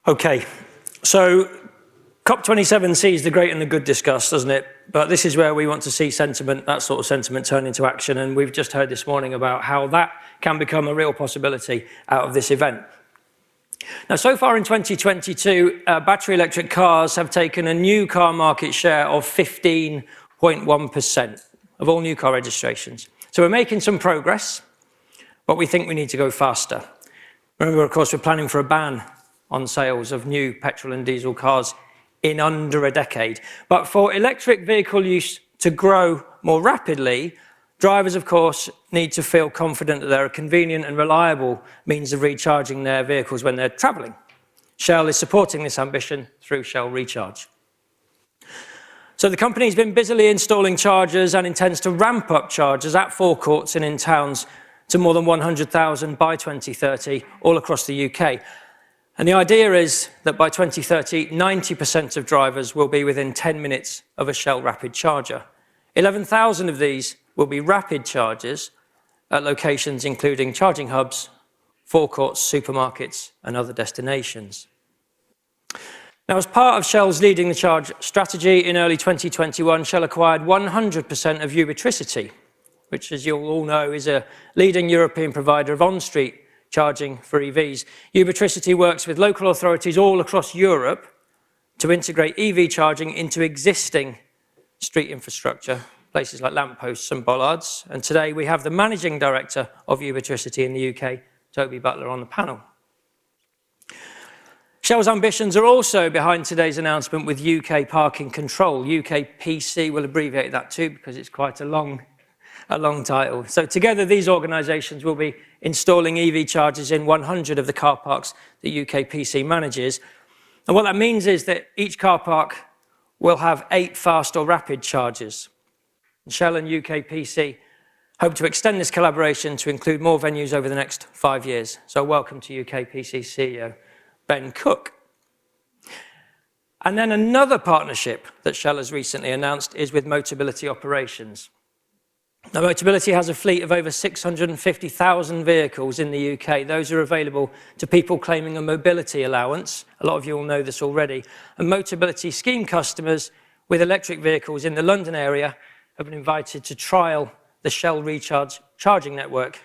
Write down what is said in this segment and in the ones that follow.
Okay, so COP27 sees the great and the good discussed, doesn't it? But this is where we want to see sentiment, that sort of sentiment, turn into action. And we've just heard this morning about how that can become a real possibility out of this event. Now, so far in 2022, battery electric cars have taken a new car market share of 15.1% of all new car registrations. So we're making some progress, but we think we need to go faster. Remember, of course, we're planning for a ban on sales of new petrol and diesel cars in under a decade. But for electric vehicle use to grow more rapidly, drivers, of course, need to feel confident that they're a convenient and reliable means of recharging their vehicles when they're travelling. Shell is supporting this ambition through Shell Recharge. So the company's been busily installing chargers and intends to ramp up chargers at forecourts and in towns to more than 100,000 by 2030, all across the UK. And the idea is that by 2030, 90% of drivers will be within 10 minutes of a Shell rapid charger. 11,000 of these will be rapid chargers at locations including charging hubs, forecourts, supermarkets, and other destinations. Now, as part of Shell's Leading the Charge strategy in early 2021, Shell acquired 100% of ubitricity, which, as you'll all know, is a leading European provider of on-street charging for EVs. Ubitricity works with local authorities all across Europe to integrate EV charging into existing street infrastructure, places like lampposts and bollards. And today we have the Managing Director of Ubitricity in the UK, Toby Butler, on the panel. Shell's ambitions are also behind today's announcement with UK Parking Control. UKPC will abbreviate that too because it's quite a long title. So together these organisations will be installing EV chargers in 100 of the car parks that UKPC manages. And what that means is that each car park will have 8 fast or rapid chargers. Shell and UKPC hope to extend this collaboration to include more venues over the next 5 years. So welcome to UKPC CEO Ben Cooke. And then another partnership that Shell has recently announced is with Motability Operations. Now, Motability has a fleet of over 650,000 vehicles in the UK. Those are available to people claiming a mobility allowance. A lot of you will know this already. And Motability scheme customers with electric vehicles in the London area have been invited to trial the Shell Recharge charging network,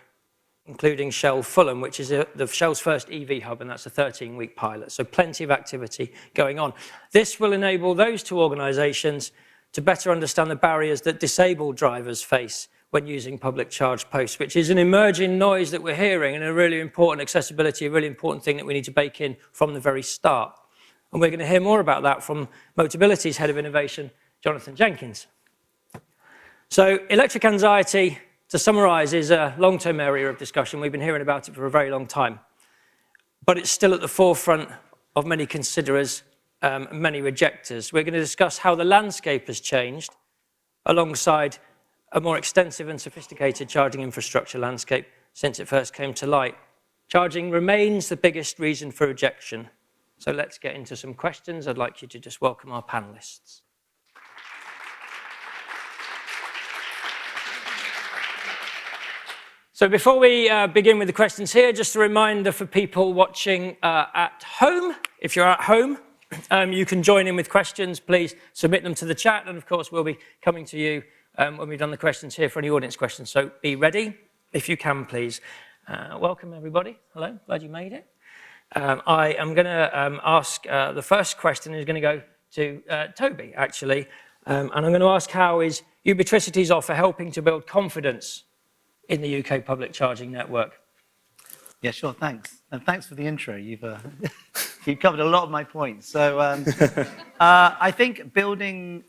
including Shell Fulham, which is the Shell's first EV hub, and that's a 13-week pilot. So plenty of activity going on. This will enable those two organisations to better understand the barriers that disabled drivers face when using public charge posts, which is an emerging noise that we're hearing and a really important accessibility, a really important thing that we need to bake in from the very start. And we're going to hear more about that from Motability's Head of Innovation, Jonathan Jenkins. So electric anxiety, to summarise, is a long-term area of discussion. We've been hearing about it for a very long time. But it's still at the forefront of many considerers, many rejectors. We're going to discuss how the landscape has changed alongside a more extensive and sophisticated charging infrastructure landscape since it first came to light. Charging remains the biggest reason for rejection. So let's get into some questions. I'd like you to just welcome our panellists. So before we begin with the questions here, just a reminder for people watching at home, if you're at home, you can join in with questions. Please submit them to the chat, and of course we'll be coming to you when we've done the questions here for any audience questions. So be ready, if you can, please. Welcome, everybody. Hello, glad you made it. I am going to ask the first question is going to go to Toby, actually. And I'm going to ask, how is Ubitricity's offer helping to build confidence in the UK public charging network? Yeah, sure, thanks. And thanks for the intro. You've covered a lot of my points. So I think building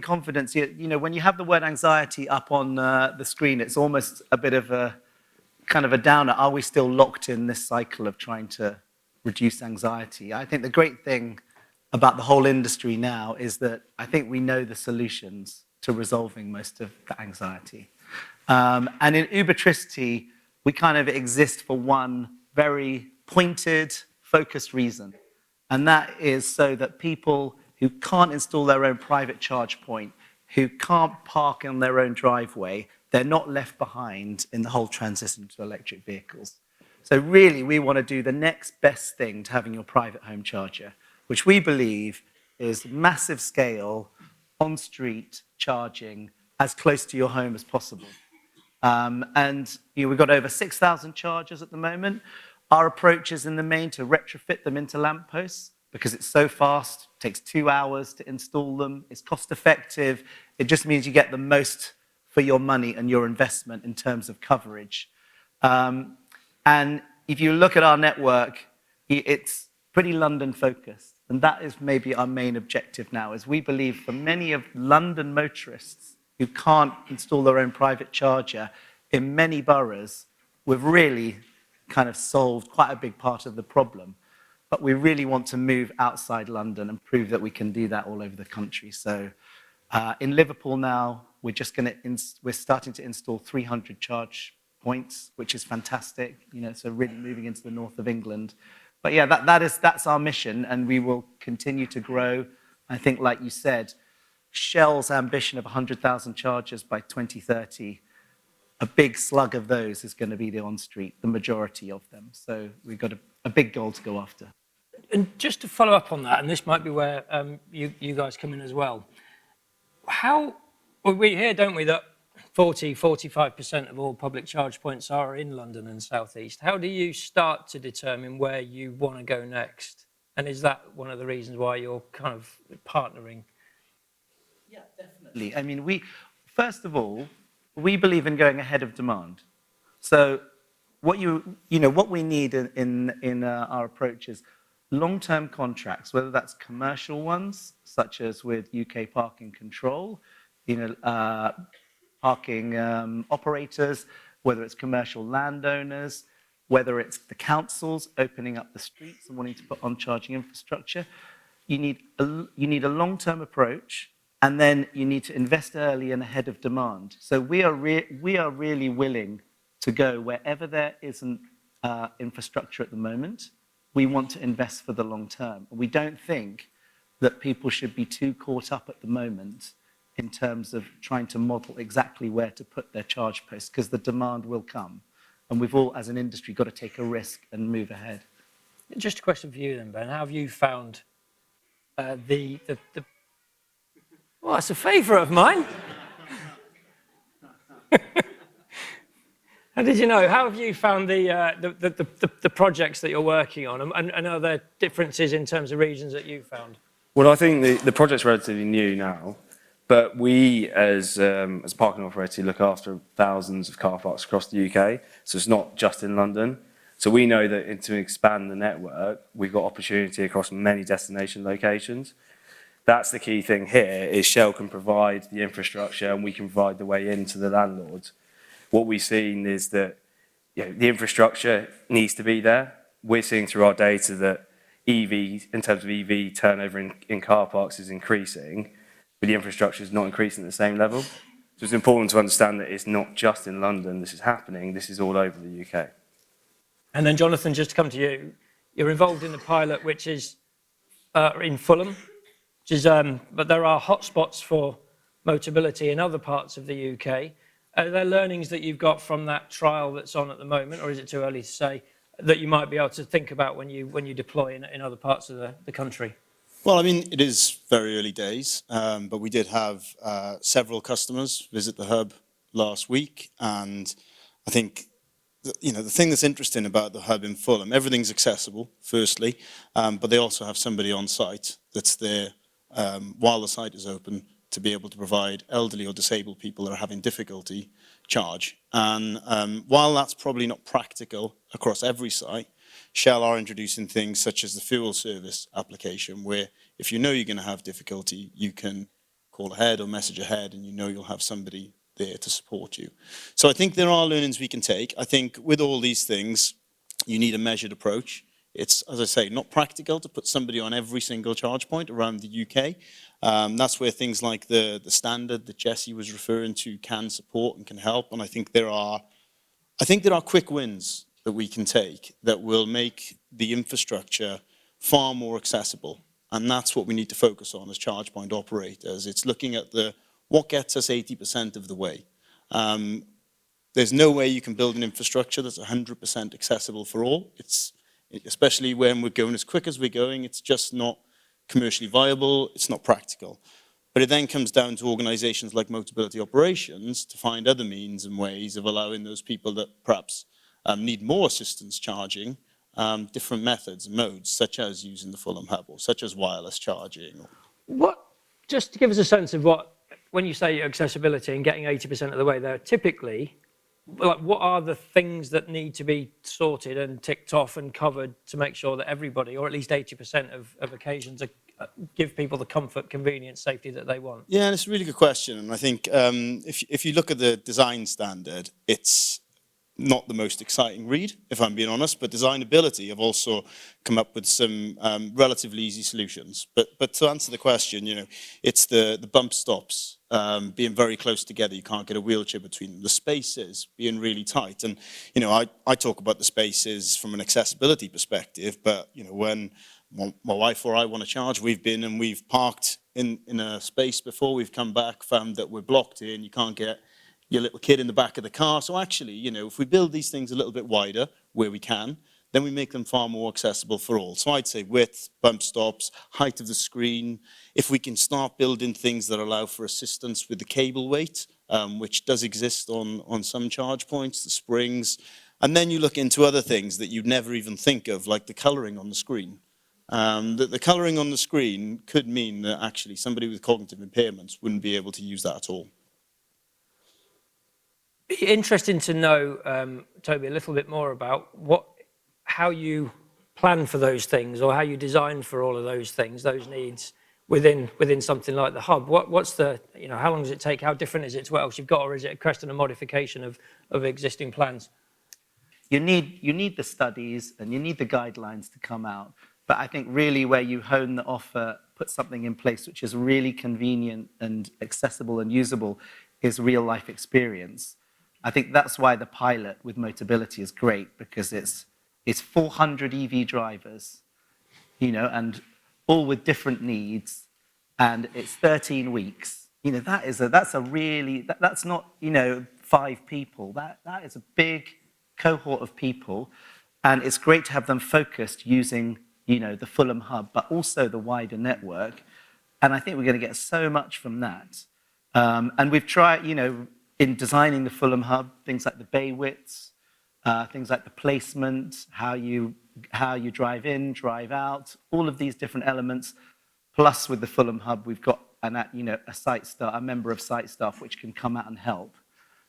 confidence, you know, when you have the word anxiety up on the screen, it's almost a bit of a kind of a downer. Are we still locked in this cycle of trying to reduce anxiety? I think the great thing about the whole industry now is that I think we know the solutions to resolving most of the anxiety. And in Ubitricity, we kind of exist for one very pointed, focused reason. And that is so that people who can't install their own private charge point, who can't park on their own driveway, they're not left behind in the whole transition to electric vehicles. So really, we want to do the next best thing to having your private home charger, which we believe is massive scale, on-street charging as close to your home as possible. And we've got over 6,000 chargers at the moment. Our approach is in the main to retrofit them into lampposts because it's so fast, it takes 2 hours to install them, it's cost effective. It just means you get the most for your money and your investment in terms of coverage. And if you look at our network, it's pretty London focused. And that is maybe our main objective now, is we believe for many of London motorists who can't install their own private charger in many boroughs, we've really kind of solved quite a big part of the problem. But we really want to move outside London and prove that we can do that all over the country. So in Liverpool now, we're starting to install 300 charge points, which is fantastic. So really moving into the north of England. But yeah, that's our mission, and we will continue to grow. I think, like you said, Shell's ambition of 100,000 chargers by 2030, a big slug of those is going to be the on-street, the majority of them. So we've got a big goal to go after. And just to follow up on that, and this might be where you guys come in as well. We hear, don't we, that 45% of all public charge points are in London and South East. How do you start to determine where you want to go next? And is that one of the reasons why you're kind of partnering? Yeah, definitely. I mean, first of all, we believe in going ahead of demand. So what we need in our approach is long-term contracts, whether that's commercial ones, such as with UK Parking Control, parking operators, whether it's commercial landowners, whether it's the councils opening up the streets and wanting to put on charging infrastructure. You need a long-term approach, and then you need to invest early and ahead of demand. So we are really willing to go wherever there isn't infrastructure at the moment. We want to invest for the long term. We don't think that people should be too caught up at the moment in terms of trying to model exactly where to put their charge posts, because the demand will come. And we've all, as an industry, got to take a risk and move ahead. Just a question for you then, Ben. How have you found well, it's a favourite of mine. How did you know? How have you found the projects that you're working on? And are there differences in terms of regions that you've found? Well, I think the project's relatively new now, but we, as a parking operator, look after thousands of car parks across the UK, so it's not just in London. So we know that to expand the network, we've got opportunity across many destination locations. That's the key thing here, is Shell can provide the infrastructure and we can provide the way into the landlords. What we've seen is that the infrastructure needs to be there. We're seeing through our data that in terms of EV turnover in car parks is increasing, but the infrastructure is not increasing at the same level. So it's important to understand that it's not just in London this is happening, this is all over the UK. And then Jonathan, just to come to you, you're involved in the pilot which is in Fulham, but there are hotspots for Motability in other parts of the UK. Are there learnings that you've got from that trial that's on at the moment, or is it too early to say, that you might be able to think about when you deploy in other parts of the country? Well, I mean, it is very early days, but we did have several customers visit the hub last week, and I think the thing that's interesting about the hub in Fulham, everything's accessible, firstly, but they also have somebody on site that's there while the site is open to be able to provide elderly or disabled people that are having difficulty charge. And while that's probably not practical across every site, Shell are introducing things such as the fuel service application, where if you know you're going to have difficulty, you can call ahead or message ahead, and you know you'll have somebody there to support you. So I think there are learnings we can take. I think with all these things, you need a measured approach. It's, as I say, not practical to put somebody on every single charge point around the UK. That's where things like the standard that Jesse was referring to can support and can help. And I think there are quick wins that we can take that will make the infrastructure far more accessible. And that's what we need to focus on as charge point operators. It's looking at what gets us 80% of the way. there's no way you can build an infrastructure that's 100% accessible for all. Especially when we're going as quick as we're going, it's just not commercially viable, it's not practical. But it then comes down to organizations like Motability Operations to find other means and ways of allowing those people that perhaps need more assistance charging, different methods and modes, such as using the Fulham Hub or such as wireless charging. Just to give us a sense of when you say accessibility and getting 80% of the way there, typically, like, what are the things that need to be sorted and ticked off and covered to make sure that everybody, or at least 80% of occasions, give people the comfort, convenience, safety that they want? Yeah, and it's a really good question. And I think if you look at the design standard, it's not the most exciting read, if I'm being honest, but Designability have also come up with some relatively easy solutions. But to answer the question, it's the bump stops being very close together. You can't get a wheelchair between them. The spaces being really tight. And, I talk about the spaces from an accessibility perspective, but, when my wife or I want to charge, we've been and we've parked in a space before, we've come back, found that we're blocked in, you can't get your little kid in the back of the car. So actually, if we build these things a little bit wider where we can, then we make them far more accessible for all. So I'd say width, bump stops, height of the screen. If we can start building things that allow for assistance with the cable weight, which does exist on some charge points, the springs. And then you look into other things that you'd never even think of, like the coloring on the screen. The coloring on the screen could mean that actually somebody with cognitive impairments wouldn't be able to use that at all. Interesting to know, Toby, a little bit more about how you plan for those things, or how you design for all of those things, those needs within something like the hub. What's the, how long does it take? How different is it to what else you've got, or is it a question of modification of existing plans? You need the studies and you need the guidelines to come out. But I think really where you hone the offer, put something in place which is really convenient and accessible and usable, is real life experience. I think that's why the pilot with Motability is great, because it's 400 EV drivers, and all with different needs, and it's 13 weeks. That's not 5 people. That is a big cohort of people, and it's great to have them focused using the Fulham Hub, but also the wider network. And I think we're going to get so much from that. And we've tried, in designing the Fulham Hub, things like the bay widths, things like the placement, how you drive in, drive out, all of these different elements. Plus, with the Fulham Hub, we've got a member of site staff which can come out and help.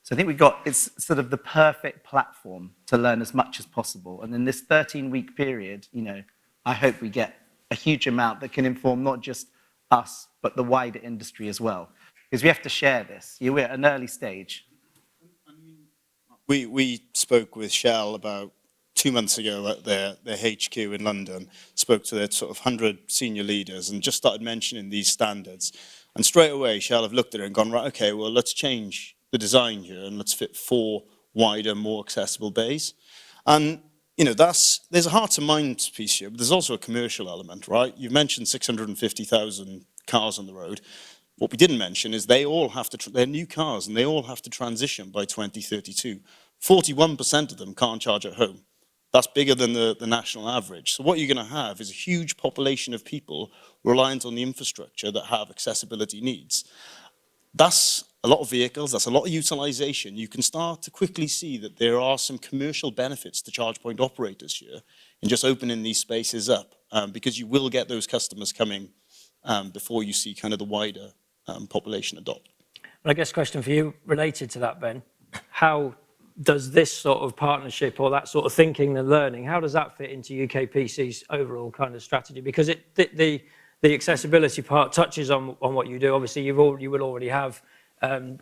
So I think it's sort of the perfect platform to learn as much as possible. And in this 13-week period, I hope we get a huge amount that can inform not just us, but the wider industry as well. Because we have to share this. We're at an early stage. We spoke with Shell about 2 months ago at their HQ in London, spoke to their sort of 100 senior leaders and just started mentioning these standards. And straight away, Shell have looked at it and gone, right, okay, well, let's change the design here and let's fit 4 wider, more accessible bays. And, there's a heart and mind piece here, but there's also a commercial element, right? You've mentioned 650,000 cars on the road. What we didn't mention is they're new cars and they all have to transition by 2032. 41% of them can't charge at home. That's bigger than the national average. So what you're going to have is a huge population of people reliant on the infrastructure that have accessibility needs. That's a lot of vehicles, that's a lot of utilization. You can start to quickly see that there are some commercial benefits to charge point operators here in just opening these spaces up, because you will get those customers coming before you see kind of the wider population adopt. Well, I guess a question for you related to that, Ben. How does this sort of partnership or that sort of thinking and learning, how does that fit into UKPC's overall kind of strategy? Because the accessibility part touches on what you do. Obviously, you will already have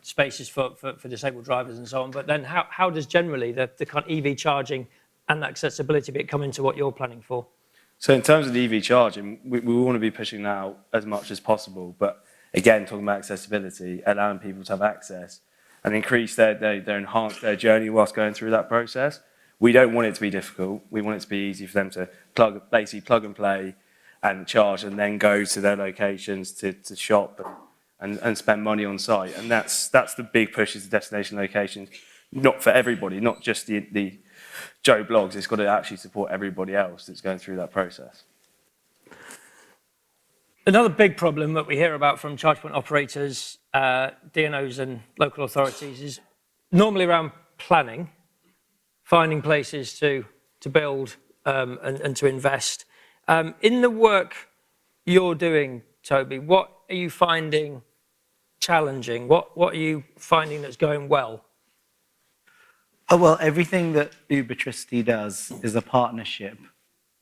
spaces for disabled drivers and so on. But then how does generally the kind of EV charging and accessibility bit come into what you're planning for? So in terms of the EV charging, we want to be pushing that out as much as possible. But again, talking about accessibility, allowing people to have access and enhance their journey whilst going through that process. We don't want it to be difficult. We want it to be easy for them to basically plug and play and charge and then go to their locations to shop and spend money on site. And that's the big push, is the destination locations. not for everybody, not just the Joe Blogs. It's got to actually support everybody else that's going through that process. Another big problem that we hear about from charge point operators, DNOs and local authorities is normally around planning, finding places to build and to invest. In the work you're doing, Toby, what are you finding challenging? What are you finding that's going well? Oh, well, everything that ubitricity does is a partnership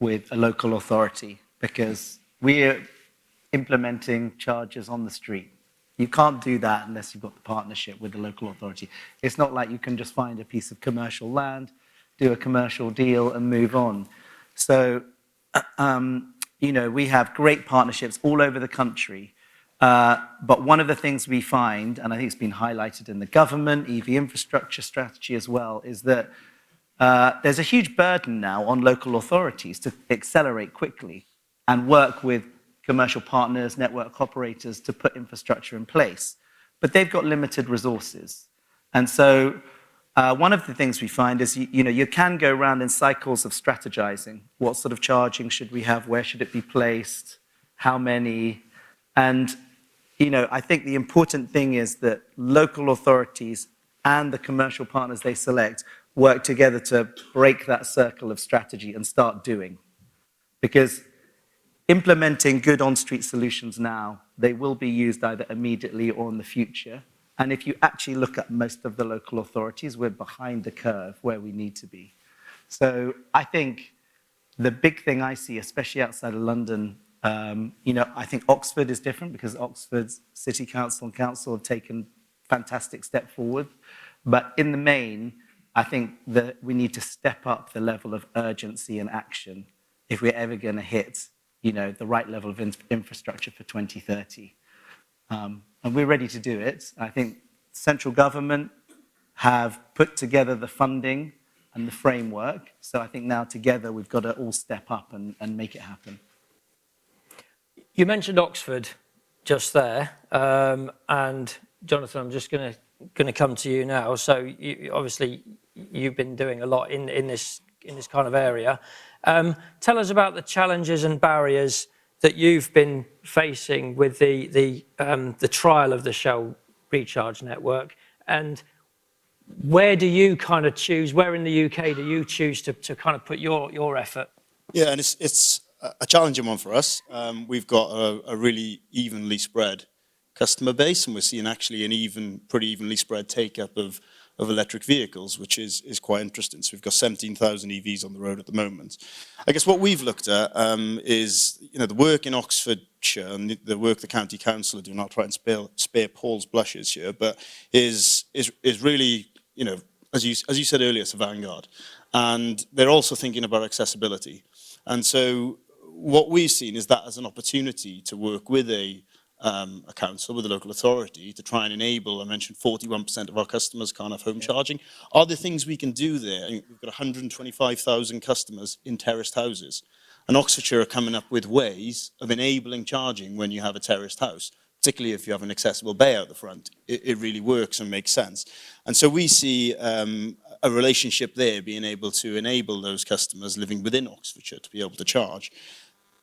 with a local authority, because we're implementing charges on the street. You can't do that unless you've got the partnership with the local authority. It's not like you can just find a piece of commercial land, do a commercial deal and move on. So, you know, we have great partnerships all over the country. But one of the things we find, and I think it's been highlighted in the government EV infrastructure strategy as well, is that there's a huge burden now on local authorities to accelerate quickly and work with commercial partners, network operators to put infrastructure in place. But they've got limited resources. And so one of the things we find is, you know, you can go around in cycles of strategizing. What sort of charging should we have? Where should it be placed? How many? And, you know, I think the important thing is that local authorities and the commercial partners they select work together to break that circle of strategy and start doing. Because implementing good on-street solutions now, they will be used either immediately or in the future. And if you actually look at most of the local authorities, we're behind the curve where we need to be. So I think the big thing I see, especially outside of London, you know, I think Oxford is different because Oxford's City Council and Council have taken fantastic step forward. But in the main, I think that we need to step up the level of urgency and action if we're ever going to hit, you know, the right level of infrastructure for 2030. And we're ready to do it. I think central government have put together the funding and the framework. So I think now together we've got to all step up and make it happen. You mentioned Oxford just there, and Jonathan, I'm just going to come to you now. So obviously you've been doing a lot in this kind of area. Tell us about the challenges and barriers that you've been facing with the trial of the Shell recharge network, and where do you kind of choose? Where in the UK do you choose to kind of put your effort? Yeah, and it's a challenging one for us. We've got a really evenly spread customer base, and we're seeing actually an pretty evenly spread take-up of electric vehicles, which is quite interesting. So we've got 17,000 EVs on the road at the moment. I guess what we've looked at is, you know, the work in Oxfordshire and the work the county council are doing. I'll try and spare Paul's blushes here, but is really, you know, as you said earlier, it's a vanguard, and they're also thinking about accessibility. And so what we've seen is that as an opportunity to work with a council, with a local authority, to try and enable, I mentioned 41% of our customers can't have home charging. Are there things we can do there? We've got 125,000 customers in terraced houses. And Oxfordshire are coming up with ways of enabling charging when you have a terraced house, particularly if you have an accessible bay out the front. It really works and makes sense. And so we see a relationship there, being able to enable those customers living within Oxfordshire to be able to charge.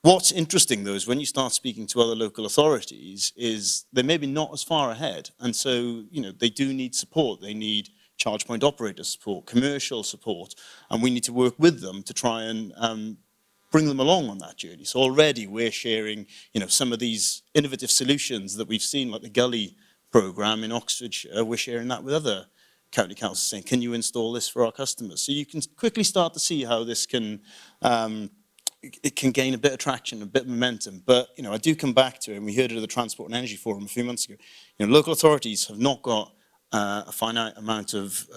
What's interesting, though, is when you start speaking to other local authorities, is they're maybe not as far ahead. And so, you know, they do need support. They need charge point operator support, commercial support, and we need to work with them to try and bring them along on that journey. So already we're sharing, you know, some of these innovative solutions that we've seen, like the Gully programme in Oxfordshire. We're sharing that with other county councils, saying, can you install this for our customers? So you can quickly start to see how this can it can gain a bit of traction, a bit of momentum. But, you know, I do come back to it, and we heard it at the Transport and Energy Forum a few months ago. You know, local authorities have not got a finite amount of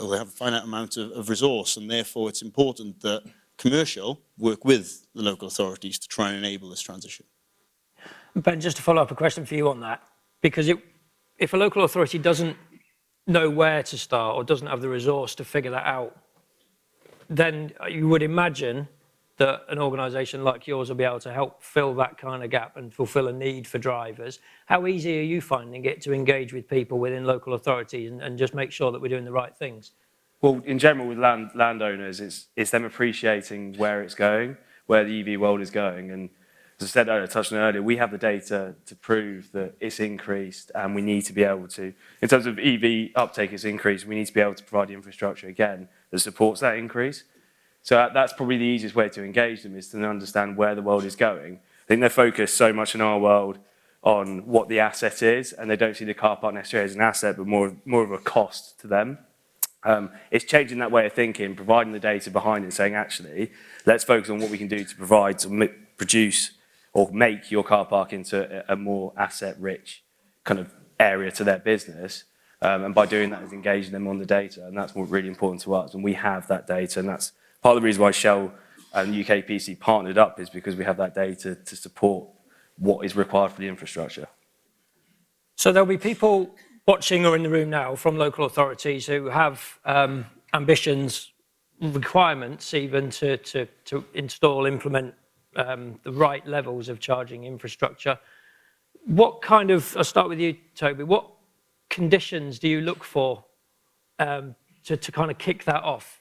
resource, and therefore it's important that commercial work with the local authorities to try and enable this transition. Ben, just to follow up a question for you on that, because if a local authority doesn't know where to start or doesn't have the resource to figure that out, then you would imagine that an organisation like yours will be able to help fill that kind of gap and fulfil a need for drivers. How easy are you finding it to engage with people within local authorities and just make sure that we're doing the right things? Well, in general, with landowners, it's them appreciating where it's going, where the EV world is going. And as I said earlier, touched on earlier, we have the data to prove that it's increased, and we need to be able to, in terms of EV uptake is increased, we need to be able to provide the infrastructure again that supports that increase. So that's probably the easiest way to engage them, is to understand where the world is going. I think they're focused so much in our world on what the asset is, and they don't see the car park necessarily as an asset, but more of a cost to them. It's changing that way of thinking, providing the data behind it, saying, actually, let's focus on what we can do to provide, to produce or make your car park into a more asset-rich kind of area to their business. And by doing that is engaging them on the data, and that's really important to us. And we have that data, and that's part of the reason why Shell and UKPC partnered up, is because we have that data to support what is required for the infrastructure. So there'll be people watching or in the room now from local authorities who have ambitions, requirements even to install, implement the right levels of charging infrastructure. What kind of, I'll start with you, Toby, what conditions do you look for to kind of kick that off?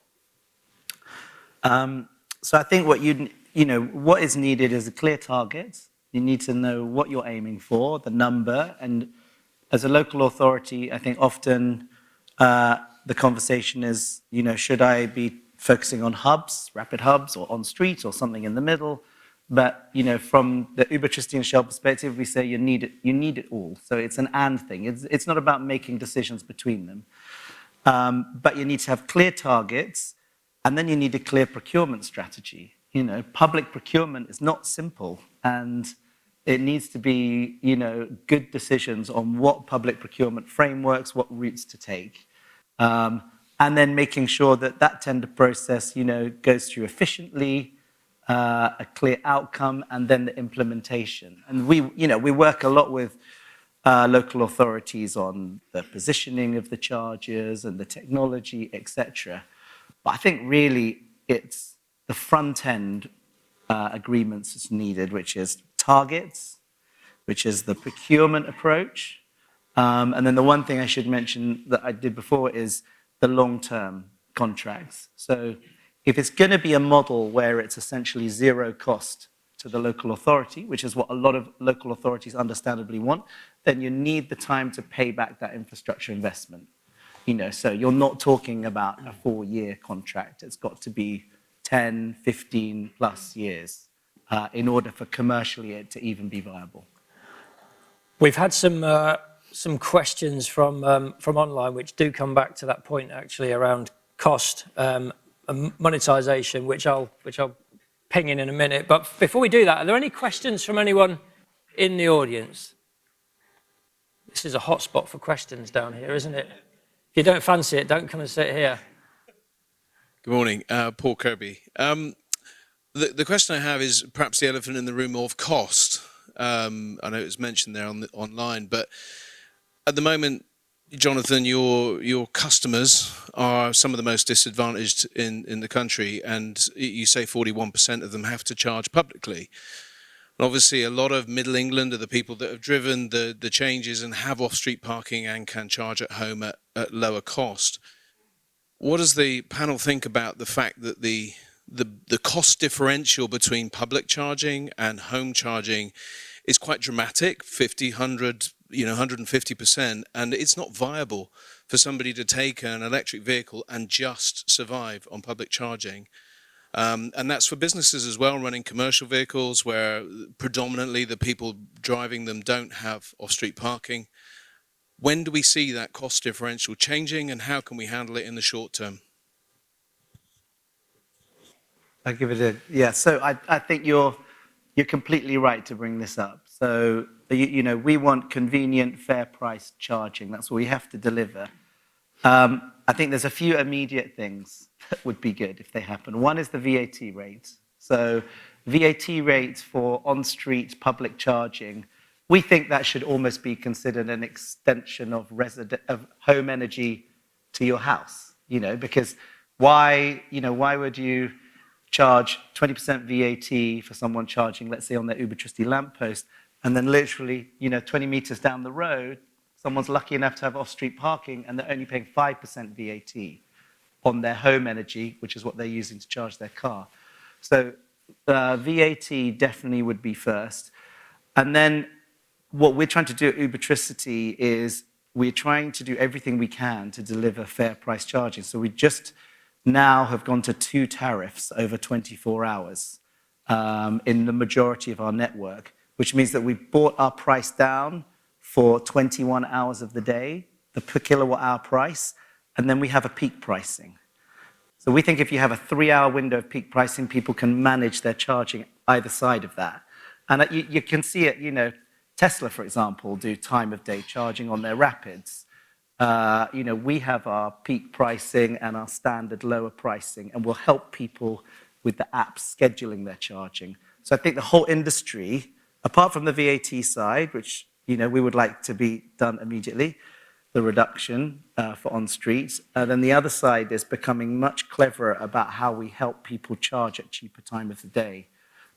So I think what is needed is a clear target. You need to know what you're aiming for, the number, and as a local authority, I think often the conversation is, should I be focusing on hubs, rapid hubs, or on street, or something in the middle? But from the ubitricity and Shell perspective, we say you need it all. So it's an and thing. It's not about making decisions between them, but you need to have clear targets, and then you need a clear procurement strategy. Public procurement is not simple, and it needs to be, good decisions on what public procurement frameworks, what routes to take. And then making sure that tender process, goes through efficiently, a clear outcome, and then the implementation. And we work a lot with local authorities on the positioning of the chargers and the technology, etc. But I think really it's the front end agreements that's needed, which is targets, which is the procurement approach. And then the one thing I should mention that I did before is the long-term contracts. So if it's going to be a model where it's essentially zero cost to the local authority, which is what a lot of local authorities understandably want, then you need the time to pay back that infrastructure investment. So you're not talking about a 4-year contract. It's got to be 10, 15 plus years in order for commercially it to even be viable. We've had some questions from online which do come back to that point actually around cost and monetization, which I'll ping in a minute. But before we do that, are there any questions from anyone in the audience? This is a hot spot for questions down here, isn't it? If you don't fancy it, don't come and sit here. Good morning, Paul Kirby. The question I have is perhaps the elephant in the room of cost. I know it was mentioned there online, but at the moment, Jonathan, your customers are some of the most disadvantaged in the country, and you say 41% of them have to charge publicly. And obviously, a lot of Middle England are the people that have driven the changes and have off-street parking and can charge at home at lower cost. What does the panel think about the fact that the cost differential between public charging and home charging is quite dramatic, 50, 100, 150%, and it's not viable for somebody to take an electric vehicle and just survive on public charging. And that's for businesses as well, running commercial vehicles where predominantly the people driving them don't have off-street parking. When do we see that cost differential changing, and how can we handle it in the short term? I'll give it so I think you're completely right to bring this up. So, we want convenient, fair-priced charging. That's what we have to deliver. I think there's a few immediate things that would be good if they happen. One is the VAT rate. So VAT rates for on-street public charging, we think that should almost be considered an extension of home energy to your house, because why would you charge 20% VAT for someone charging, let's say, on their ubitricity lamppost, and then literally, 20 meters down the road, someone's lucky enough to have off-street parking and they're only paying 5% VAT. on their home energy, which is what they're using to charge their car. So VAT definitely would be first. And then what we're trying to do at Ubitricity is we're trying to do everything we can to deliver fair price charging. So we just now have gone to 2 tariffs over 24 hours in the majority of our network, which means that we brought our price down for 21 hours of the day, the per kilowatt hour price, and then we have a peak pricing. So we think if you have a 3-hour window of peak pricing, people can manage their charging either side of that. And you can see it, you know, Tesla, for example, do time of day charging on their Rapids. You know, we have our peak pricing and our standard lower pricing, and we'll help people with the apps scheduling their charging. So I think the whole industry, apart from the VAT side, which, you know, we would like to be done immediately, the reduction for on-streets, then the other side is becoming much cleverer about how we help people charge at cheaper time of the day.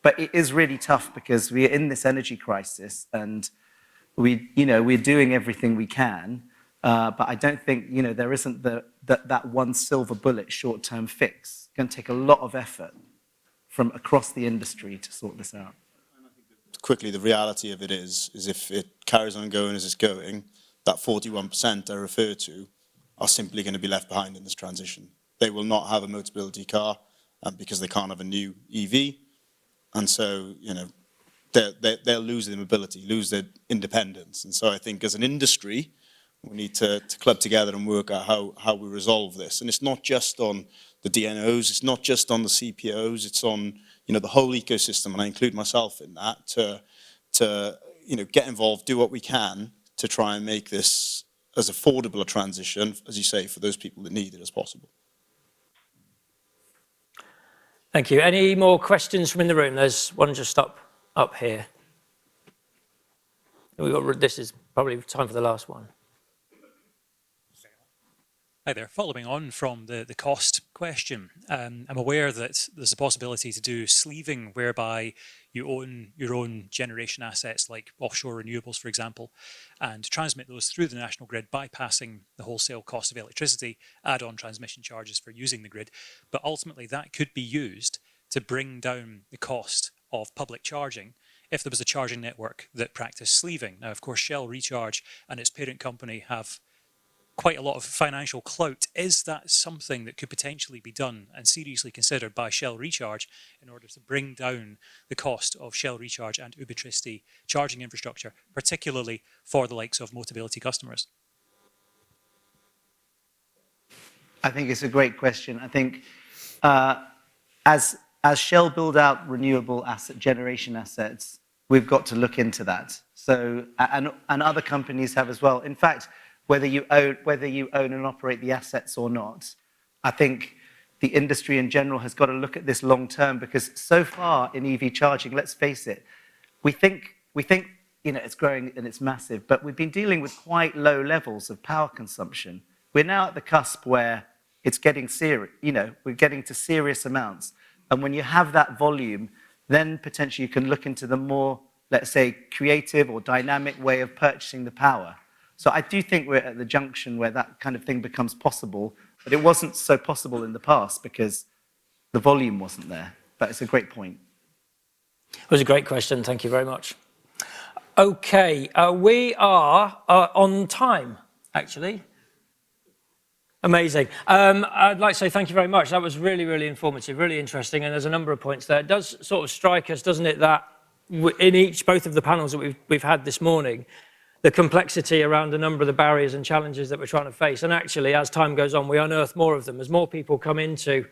But it is really tough because we're in this energy crisis, and we're doing everything we can. But I don't think, you know, there isn't that one silver bullet short-term fix. It's going to take a lot of effort from across the industry to sort this out. Quickly, the reality of it is if it carries on going as it's going, that 41% I refer to are simply going to be left behind in this transition. They will not have a Motability car because they can't have a new EV. And so, you know, they'll lose their mobility, lose their independence. And so I think as an industry, we need to club together and work out how we resolve this. And it's not just on the DNOs, it's not just on the CPOs, it's on, you know, the whole ecosystem, and I include myself in that, to you know, get involved, do what we can to try and make this as affordable a transition, as you say, for those people that need it as possible. Thank you. Any more questions from in the room? There's one just up here. This is probably time for the last one. Hi there. Following on from the cost question, I'm aware that there's a possibility to do sleeving whereby you own your own generation assets like offshore renewables, for example, and transmit those through the national grid, bypassing the wholesale cost of electricity, add on transmission charges for using the grid. But ultimately that could be used to bring down the cost of public charging if there was a charging network that practiced sleeving. Now, of course, Shell Recharge and its parent company have quite a lot of financial clout. Is that something that could potentially be done and seriously considered by Shell Recharge in order to bring down the cost of Shell Recharge and Ubitricity charging infrastructure, particularly for the likes of Motability customers? I think it's a great question. I think as Shell build out renewable generation assets, we've got to look into that. So, and other companies have as well. In fact, whether you own and operate the assets or not, I think the industry in general has got to look at this long term, because so far in EV charging, let's face it, we think you know, it's growing and it's massive, but we've been dealing with quite low levels of power consumption. We're now at the cusp where it's getting serious, you know, we're getting to serious amounts. And when you have that volume, then potentially you can look into the more, let's say, creative or dynamic way of purchasing the power. So I do think we're at the junction where that kind of thing becomes possible, but it wasn't so possible in the past because the volume wasn't there. But it's a great point. It was a great question. Thank you very much. Okay, we are on time, actually. Amazing. I'd like to say thank you very much. That was really, really informative, really interesting, and there's a number of points there. It does sort of strike us, doesn't it, that in both of the panels that we've had this morning, the complexity around a number of the barriers and challenges that we're trying to face. And actually, as time goes on, we unearth more of them. As more people come into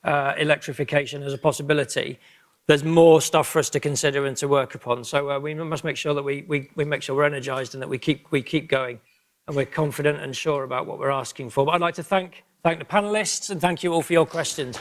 electrification as a possibility, there's more stuff for us to consider and to work upon. So we must make sure that we make sure we're energized and that we keep going and we're confident and sure about what we're asking for. But I'd like to thank the panelists and thank you all for your questions.